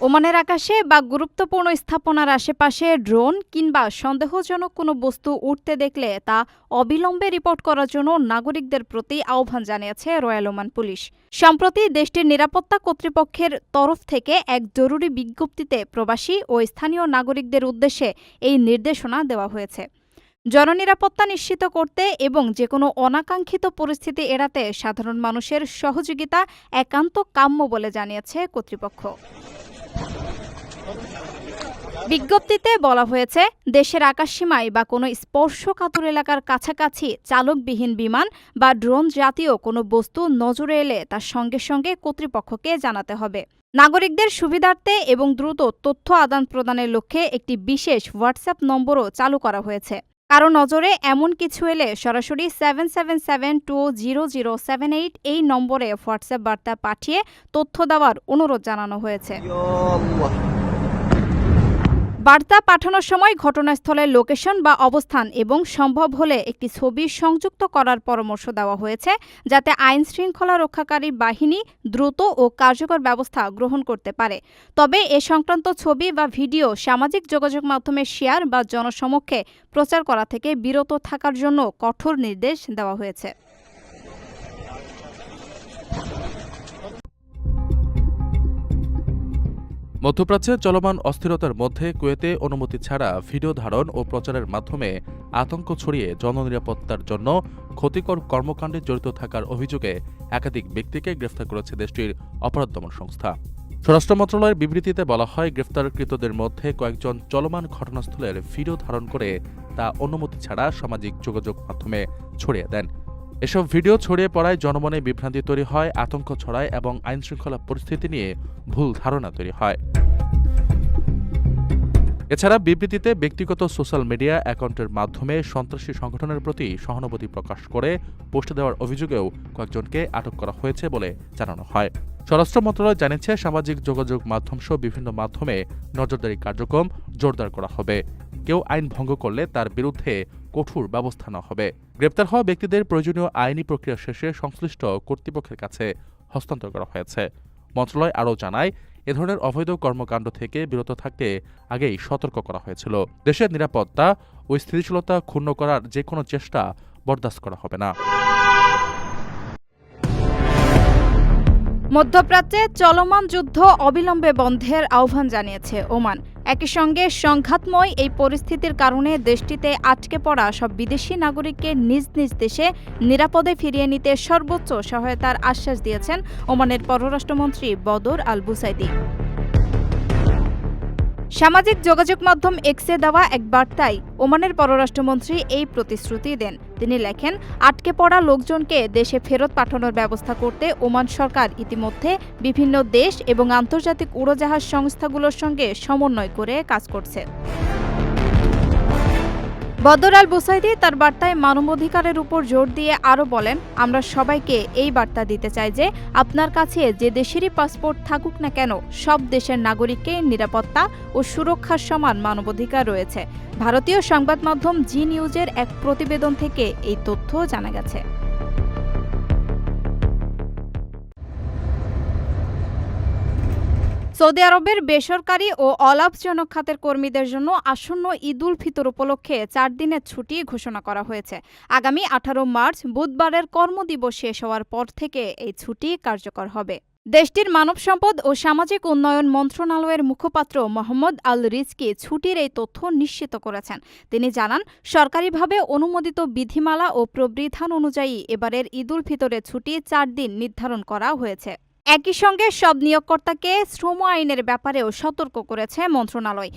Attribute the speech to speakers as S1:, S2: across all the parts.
S1: ওমানের আকাশে বা গুরুত্বপূর্ণ স্থাপনার আশেপাশে ড্রোন কিংবা সন্দেহজনক কোনো বস্তু উঠতে দেখলে তা অবিলম্বে রিপোর্ট করার জন্য নাগরিকদের প্রতি আহ্বান জানিয়েছে রয়্যাল ওমান পুলিশ। সম্প্রতি দেশটির নিরাপত্তা কর্তৃপক্ষের তরফ থেকে এক জরুরি বিজ্ঞপ্তিতে প্রবাসী ও স্থানীয় নাগরিকদের উদ্দেশ্যে এই নির্দেশনা দেওয়া হয়েছে। জননিরাপত্তা নিশ্চিত করতে এবং যেকোনো অনাকাঙ্ক্ষিত পরিস্থিতি এড়াতে সাধারণ মানুষের সহযোগিতা একান্ত কাম্য বলে জানিয়েছে কর্তৃপক্ষ। বিজ্ঞপ্তিতে বলা হয়েছে, দেশের আকাশসীমায় বা কোনো স্পর্শকাতর এলাকার কাছাকাছি চালকবিহীন বিমান বা ড্রোন জাতীয় কোনো বস্তু নজরে এলে তার সঙ্গে সঙ্গে কর্তৃপক্ষকে জানাতে হবে। নাগরিকদের সুবিধার্থে এবং দ্রুত তথ্য আদান প্রদানের লক্ষ্যে একটি বিশেষ হোয়াটসঅ্যাপ নম্বরও চালু করা হয়েছে। কারো নজরে এমন কিছু এলে সরাসরি 77720078 এই নম্বরে হোয়াটসঅ্যাপ বার্তা পাঠিয়ে তথ্য দেওয়ার অনুরোধ জানানো হয়েছে। বার্তা পাঠানোর সময় ঘটনাস্থলের লোকেশন বা অবস্থান এবং সম্ভব হলে একটি ছবি সংযুক্ত করার পরামর্শ দেওয়া হয়েছে, যাতে আইন শৃঙ্খলা রক্ষাকারী বাহিনী দ্রুত ও কার্যকর ব্যবস্থা গ্রহণ করতে পারে। তবে এ সংক্রান্ত ছবি বা ভিডিও সামাজিক যোগাযোগ মাধ্যমে শেয়ার বা জনসমক্ষে প্রচার করা থেকে বিরত থাকার জন্য কঠোর নির্দেশ দেওয়া হয়েছে।
S2: মধ্যপ্রাচ্যে চলমান অস্থিরতার মধ্যে কুয়েতে অনুমতি ছাড়া ভিডিও ধারণ ও প্রচারের মাধ্যমে আতঙ্ক ছড়িয়ে জননিরাপত্তার জন্য ক্ষতিকর কর্মকাণ্ডে জড়িত থাকার অভিযোগে একাধিক ব্যক্তিকে গ্রেফতার করেছে দেশটির অপরাধ দমন সংস্থা। স্বরাষ্ট্র মন্ত্রণালয়ের বিবৃতিতে বলা হয়, গ্রেফতারকৃতদের মধ্যে কয়েকজন চলমান ঘটনাস্থলের ভিডিও ধারণ করে তা অনুমতি ছাড়া সামাজিক যোগাযোগ মাধ্যমে ছড়িয়ে দেন। এসব ভিডিও ছড়িয়ে পড়ায় জনমনে বিভ্রান্তি তৈরি হয়, আতঙ্ক ছড়ায় এবং আইনশৃঙ্খলা পরিস্থিতি নিয়ে ভুল ধারণা তৈরি হয়। এছাড়া বিবৃতিতে ব্যক্তিগত সোশ্যাল মিডিয়া অ্যাকাউন্টের মাধ্যমে সন্ত্রাসী সংগঠনের প্রতি সহানুভূতি প্রকাশ করে পোস্ট দেওয়ার অভিযোগেও কয়েকজনকে আটক করা হয়েছে বলে জানানো হয়। স্বরাষ্ট্র মন্ত্রণালয় জানিয়েছে, সামাজিক যোগাযোগ মাধ্যমসহ বিভিন্ন মাধ্যমে নজরদারি কার্যক্রম জোরদার করা হবে। কেউ আইন ভঙ্গ করলে তার বিরুদ্ধে কঠোর ব্যবস্থা নেওয়া হবে। গ্রেপ্তার হওয়া ব্যক্তিদের প্রয়োজনীয় আইনি প্রক্রিয়া শেষে সংশ্লিষ্ট কর্তৃপক্ষের কাছে হস্তান্তর করা হয়েছে। মন্ত্রণালয় আরও জানায়, এ ধরনের অবৈধ কর্মকাণ্ড থেকে বিরত থাকতে আগেই সতর্ক করা হয়েছিল। দেশের নিরাপত্তা ও স্থিতিশীলতা ক্ষুণ্ণ করার যে কোনো চেষ্টা বরদাস্ত করা হবে না।
S1: মধ্যপ্রাচ্যে চলমান যুদ্ধ অবিলম্বে বন্ধের আহ্বান জানিয়েছে ওমান। একই সঙ্গে সংঘাতময় এই পরিস্থিতির কারণে দেশটিতে আটকে পড়া সব বিদেশি নাগরিককে নিজ নিজ দেশে নিরাপদে ফিরিয়ে নিতে সর্বোচ্চ সহায়তার আশ্বাস দিয়েছেন ওমানের পররাষ্ট্রমন্ত্রী বদর আল বুসাইদি। সামাজিক যোগাযোগ মাধ্যম এক্সে দেওয়া এক বার্তায় ওমানের পররাষ্ট্রমন্ত্রী এই প্রতিশ্রুতি দেন। তিনি লেখেন, আটকে পড়া লোকজনকে দেশে ফেরত পাঠানোর ব্যবস্থা করতে ওমান সরকার ইতিমধ্যে বিভিন্ন দেশ এবং আন্তর্জাতিক উড়োজাহাজ সংস্থাগুলোর সঙ্গে সমন্বয় করে কাজ করছে। বদর আল বুসাইদি তার বার্তায় মানবাধিকারের উপর জোর দিয়ে আরও বলেন, আমরা সবাইকে এই বার্তা দিতে চাই যে আপনার কাছে যে দেশেরই পাসপোর্ট থাকুক না কেন, সব দেশের নাগরিককে নিরাপত্তা ও সুরক্ষার সমান মানবাধিকার রয়েছে। ভারতীয় সংবাদ মাধ্যম জি নিউজের এক প্রতিবেদন থেকে এই তথ্য জানা গেছে। সৌদি আরবের বেসরকারি ও অলাভজনক খাতের কর্মীদের জন্য আসন্ন ঈদ উল ফিতর উপলক্ষে 4 দিনের ছুটি ঘোষণা করা হয়েছে। আগামী 18 মার্চ বুধবারের কর্মদিবস শেষ হওয়ার পর থেকে এই ছুটি কার্যকর হবে। দেশটির মানব সম্পদ ও সামাজিক উন্নয়ন মন্ত্রণালয়ের মুখপাত্র মোহাম্মদ আল রিজকি ছুটির এই তথ্য নিশ্চিত করেছেন। তিনি জানান, সরকারিভাবে অনুমোদিত বিধিমালা ও প্রবিধান অনুযায়ী এবারের ঈদ উল ফিতরের ছুটি 4 দিন নির্ধারণ করা হয়েছে। একই সঙ্গে সব নিয়োগকর্তাকে শ্রম আইনের ব্যাপারেও সতর্ক করেছে মন্ত্রণালয়।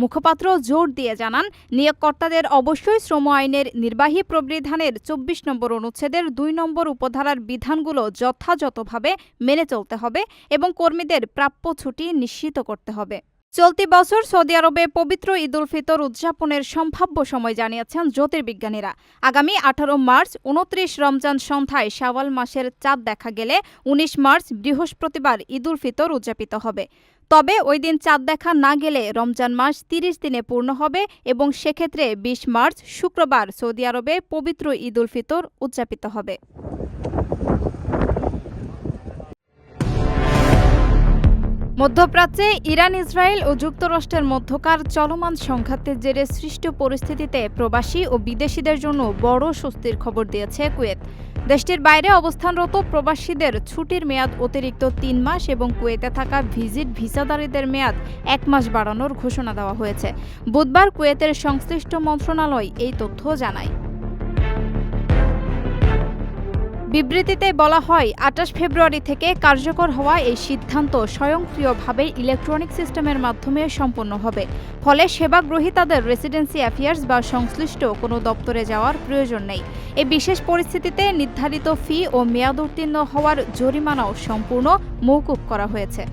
S1: মুখপাত্র জোর দিয়ে জানান, নিয়োগকর্তাদের অবশ্যই শ্রম আইনের নির্বাহী প্রবিধানের 24 নম্বর অনুচ্ছেদের 2 নম্বর উপধারার বিধানগুলো যথাযথভাবে মেনে চলতে হবে এবং কর্মীদের প্রাপ্য ছুটি নিশ্চিত করতে হবে। চলতি বছর সৌদি আরবে পবিত্র ঈদ উল ফিতর উদযাপনের সম্ভাব্য সময় জানিয়েছেন জ্যোতির্বিজ্ঞানীরা। আগামী 18 মার্চ 29 রমজান সন্ধ্যায় শাওয়াল মাসের চাঁদ দেখা গেলে 19 মার্চ বৃহস্পতিবার ঈদ উল ফিতর উদযাপিত হবে। তবে ওই দিন চাঁদ দেখা না গেলে রমজান মাস 30 দিনে পূর্ণ হবে এবং সেক্ষেত্রে 20 মার্চ শুক্রবার সৌদি আরবে পবিত্র ঈদ উল ফিতর উদযাপিত হবে। মধ্যপ্রাচ্যে ইরান, ইসরায়েল ও যুক্তরাষ্ট্রের মধ্যকার চলমান সংঘাতের জেরে সৃষ্ট পরিস্থিতিতে প্রবাসী ও বিদেশিদের জন্য বড় স্বস্তির খবর দিয়েছে কুয়েত। দেশটির বাইরে অবস্থানরত প্রবাসীদের ছুটির মেয়াদ অতিরিক্ত ৩ মাস এবং কুয়েতে থাকা ভিজিট ভিসাধারীদের মেয়াদ ১ মাস বাড়ানোর ঘোষণা দেওয়া হয়েছে। বুধবার কুয়েতের সংশ্লিষ্ট মন্ত্রণালয় এই তথ্য জানায়। বিবৃতিতে বলা হয়, ২৮ ফেব্রুয়ারি থেকে কার্যকর হওয়া এই সিদ্ধান্ত স্বয়ংক্রিয়ভাবে ইলেকট্রনিক সিস্টেমের মাধ্যমে সম্পন্ন হবে। ফলে সেবা গ্রহীতাদের রেসিডেন্সি অ্যাফেয়ার্স বা সংশ্লিষ্ট কোনো দপ্তরে যাওয়ার প্রয়োজন নেই। এই বিশেষ পরিস্থিতিতে নির্ধারিত ফি ও মেয়াদ উত্তীর্ণ হওয়ার জরিমানাও সম্পূর্ণ মওকুফ করা হয়েছে।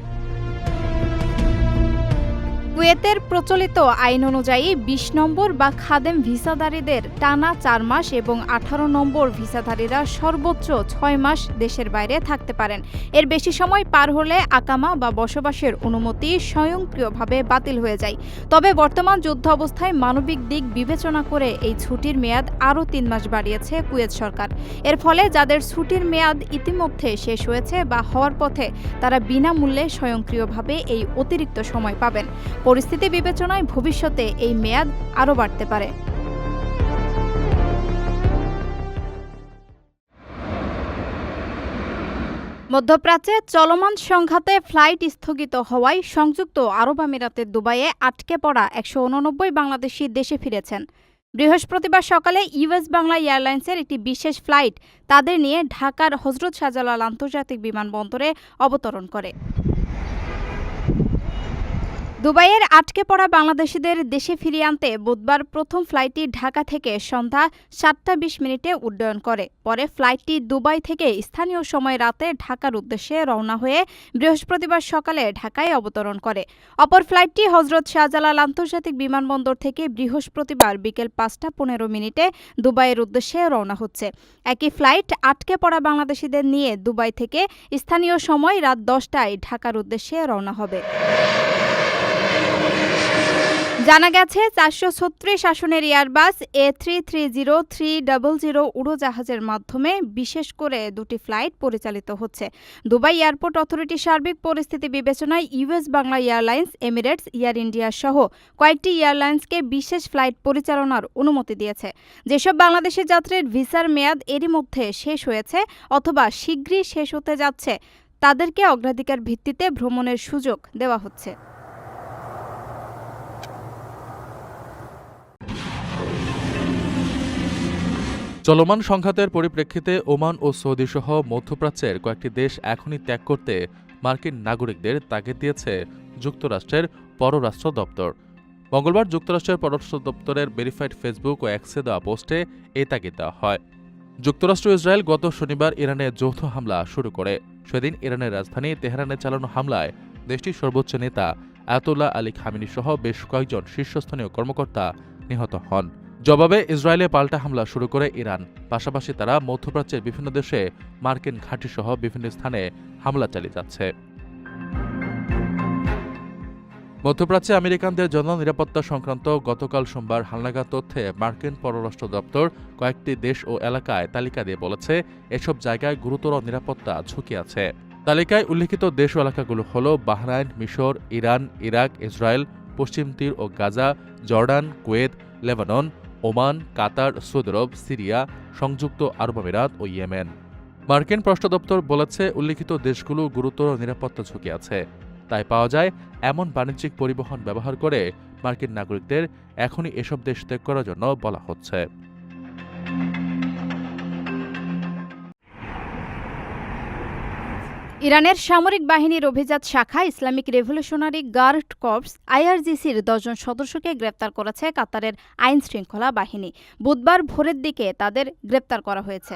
S1: কুয়েতের প্রচলিত আইন অনুযায়ী ২০ নম্বর বা খাদেম ভিসাধারীদের টানা ৪ মাস এবং ১৮ নম্বর ভিসাধারীরা সর্বোচ্চ ৬ মাস দেশের বাইরে থাকতে পারেন। এর বেশি সময় পার হলে আকামা বা বসবাসের অনুমতি স্বয়ংক্রিয়ভাবে বাতিল হয়ে যায়। তবে বর্তমান যুদ্ধ অবস্থায় মানবিক দিক বিবেচনা করে এই ছুটির মেয়াদ আরও ৩ মাস বাড়িয়েছে কুয়েত সরকার। এর ফলে যাদের ছুটির মেয়াদ ইতিমধ্যে শেষ হয়েছে বা হওয়ার পথে তারা বিনামূল্যে স্বয়ংক্রিয়ভাবে এই অতিরিক্ত সময় পাবেন। পরিস্থিতি বিবেচনায় ভবিষ্যতে এই মেয়াদ আরও বাড়তে পারে। মধ্যপ্রাচ্যে চলমান সংঘাতে ফ্লাইট স্থগিত হওয়ায় সংযুক্ত আরব আমিরাতের দুবাইয়ে আটকে পড়া ১৮৯ বাংলাদেশি দেশে ফিরেছেন। বৃহস্পতিবার সকালে ইউএস বাংলা এয়ারলাইন্সের একটি বিশেষ ফ্লাইট তাদের নিয়ে ঢাকার হজরত শাহজালাল আন্তর্জাতিক বিমানবন্দরে অবতরণ করে। দুবাইয়ের আটকে পড়া বাংলাদেশিদের দেশে ফিরিয়ে আনতে বুধবার প্রথম ফ্লাইটটি ঢাকা থেকে সন্ধ্যা ৭:২০ উড্ডয়ন করে। পরে ফ্লাইটটি দুবাই থেকে স্থানীয় সময় রাতে ঢাকার উদ্দেশ্যে রওনা হয়ে বৃহস্পতিবার সকালে ঢাকায় অবতরণ করে। অপর ফ্লাইটটি হজরত শাহজালাল আন্তর্জাতিক বিমানবন্দর থেকে বৃহস্পতিবার বিকেল ৫:১৫ দুবাইয়ের উদ্দেশ্যে রওনা হচ্ছে। একই ফ্লাইট আটকে পড়া বাংলাদেশিদের নিয়ে দুবাই থেকে স্থানীয় সময় রাত ১০টায় ঢাকার উদ্দেশ্যে রওনা হবে। জানা গেছে, ৪৩৬ আসনের এয়ারবাস A330-300 উড়োজাহাজের মাধ্যমে বিশেষ করে দুটি ফ্লাইট পরিচালিত হচ্ছে। দুবাই এয়ারপোর্ট অথরিটি সার্বিক পরিস্থিতি বিবেচনায় US Bangla airlines, Emirates, air India সহ কয়েকটি এয়ারলাইন্সকে বিশেষ ফ্লাইট পরিচালনার অনুমতি দিয়েছে। যেসব বাংলাদেশি যাত্রীর ভিসার মেয়াদ এরই মধ্যে শেষ হয়েছে অথবা শীঘ্রই শেষ হতে যাচ্ছে, তাদেরকে অগ্রাধিকার ভিত্তিতে ভ্রমণের সুযোগ দেওয়া হচ্ছে।
S2: চলমান সংঘাতের পরিপ্রেক্ষিতে ওমান ও সৌদিসহ মধ্যপ্রাচ্যের কয়েকটি দেশ এখনই ত্যাগ করতে মার্কিন নাগরিকদের তাগিদ দিয়েছে যুক্তরাষ্ট্রের পররাষ্ট্র দপ্তর। মঙ্গলবার যুক্তরাষ্ট্রের পররাষ্ট্র দপ্তরের ভেরিফাইড ফেসবুক ও এক্সে দেওয়া পোস্টে এই তাগিদ দেওয়া হয়। যুক্তরাষ্ট্র ইসরায়েল গত শনিবার ইরানে যৌথ হামলা শুরু করে। সেদিন ইরানের রাজধানী তেহরানে চালানো হামলায় দেশটির সর্বোচ্চ নেতা আয়াতুল্লাহ আলী খামেনি সহ বেশ কয়েকজন শীর্ষস্থানীয় কর্মকর্তা নিহত হন। জবাবে ইসরায়েলে পাল্টা হামলা শুরু করে ইরান। পাশাপাশি তারা মধ্যপ্রাচ্যের বিভিন্ন দেশে মার্কিন ঘাঁটিসহ বিভিন্ন স্থানে হামলা চালিয়ে যাচ্ছে। মধ্যপ্রাচ্যে আমেরিকানদের জননিরাপত্তা সংক্রান্ত গতকাল সোমবার হালনাগাদ তথ্যে মার্কিন পররাষ্ট্র দপ্তর কয়েকটি দেশ ও এলাকায় তালিকা দিয়ে বলেছে, এসব জায়গায় গুরুতর নিরাপত্তা ঝুঁকি আছে। তালিকায় উল্লিখিত দেশ ও এলাকাগুলো হল বাহরাইন, মিশর, ইরান, ইরাক, ইসরায়েল, পশ্চিম তীর ও Gaza, Jordan, Kuwait, Lebanon, Oman, Qatar, Saudi আরব, সিরিয়া, সংযুক্ত আরব আমিরাত ও ইয়েমেন। মার্কিন পররাষ্ট্র দপ্তর বলেছে, উল্লিখিত দেশগুলো গুরুতর নিরাপত্তা ঝুঁকি আছে। তাই পাওয়া যায় এমন বাণিজ্যিক পরিবহন ব্যবহার করে মার্কিন নাগরিকদের এখনই এসব দেশ ত্যাগ করার জন্য বলা হচ্ছে।
S1: ইরানের সামরিক বাহিনীর অভিজাত শাখা ইসলামিক রেভলিউশনারি গার্ড কর্পস আইআরজিসির ১০ জন সদস্যকে গ্রেপ্তার করেছে কাতারের আইন শৃঙ্খলা বাহিনী। বুধবার ভোরের দিকে তাদের গ্রেপ্তার করা হয়েছে।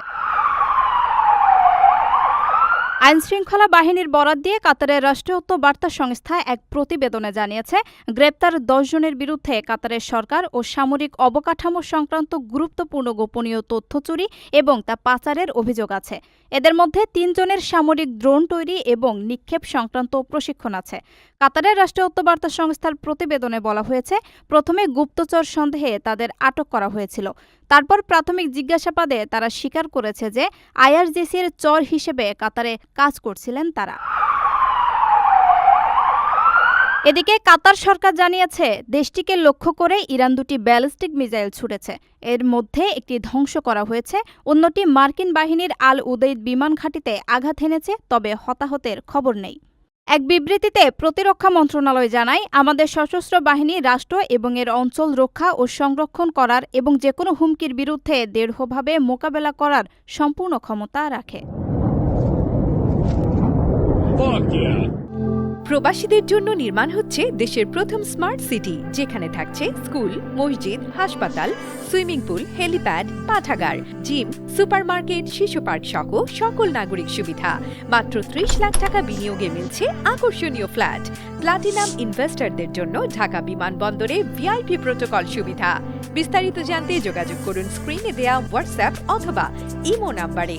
S1: আইনশৃঙ্খলা বাহিনীর বরাত দিয়ে কাতারের রাষ্ট্রীয়ত্ব বার্তা সংস্থা এক প্রতিবেদনে জানিয়েছে, গ্রেপ্তার ১০ জনের বিরুদ্ধে কাতারের সরকার ও সামরিক অবকাঠামো সংক্রান্ত গুরুত্বপূর্ণ গোপনীয় তথ্য চুরি এবং তা পাচারের অভিযোগ আছে। এদের মধ্যে ৩ জনের সামরিক ড্রোন তৈরি এবং নিক্ষেপ সংক্রান্ত প্রশিক্ষণ আছে। কাতারের রাষ্ট্রীয়ত্ব বার্তা সংস্থার প্রতিবেদনে বলা হয়েছে, প্রথমে গুপ্তচর সন্দেহে তাদের আটক করা হয়েছিল। তারপর প্রাথমিক জিজ্ঞাসাবাদে তারা স্বীকার করেছে যে আইআরজিসির চর হিসেবে কাতারে কাজ করছিলেন তারা। এদিকে কাতার সরকার জানিয়েছে দেশটিকে লক্ষ্য করে ইরান দুটি ব্যালিস্টিক মিসাইল ছুড়েছে। এর মধ্যে একটি ধ্বংস করা হয়েছে, অন্যটি মার্কিন বাহিনীর আল উদেইদ বিমান ঘাঁটিতে আঘাত হেনেছে, তবে হতাহতের খবর নেই। এক বিবৃতিতে প্রতিরক্ষা মন্ত্রণালয় জানায়, আমাদের সশস্ত্র বাহিনী রাষ্ট্র এবং এর অঞ্চল রক্ষা ও সংরক্ষণ করার এবং যেকোনো হুমকির বিরুদ্ধে দৃঢ়ভাবে মোকাবেলা করার সম্পূর্ণ ক্ষমতা রাখে।
S3: প্রবাসীদের জন্য নির্মাণ হচ্ছে দেশের প্রথম স্মার্ট সিটি, যেখানে থাকছে স্কুল, মসজিদ, হাসপাতাল, সুইমিং পুল, হেলিপ্যাড, পাঠাগার, জিম, সুপারমার্কেট, শিশু পার্ক সহ সকল নাগরিক সুবিধা। মাত্র ৩০ লাখ টাকা বিনিয়োগে মিলছে আকর্ষণীয় ফ্ল্যাট। প্লাটিনাম ইনভেস্টরদের জন্য ঢাকা বিমানবন্দরে ভিআইপি প্রোটোকল সুবিধা। বিস্তারিত জানতে যোগাযোগ করুন স্ক্রিনে দেয়া হোয়াটসঅ্যাপ অথবা ইমো নাম্বারে।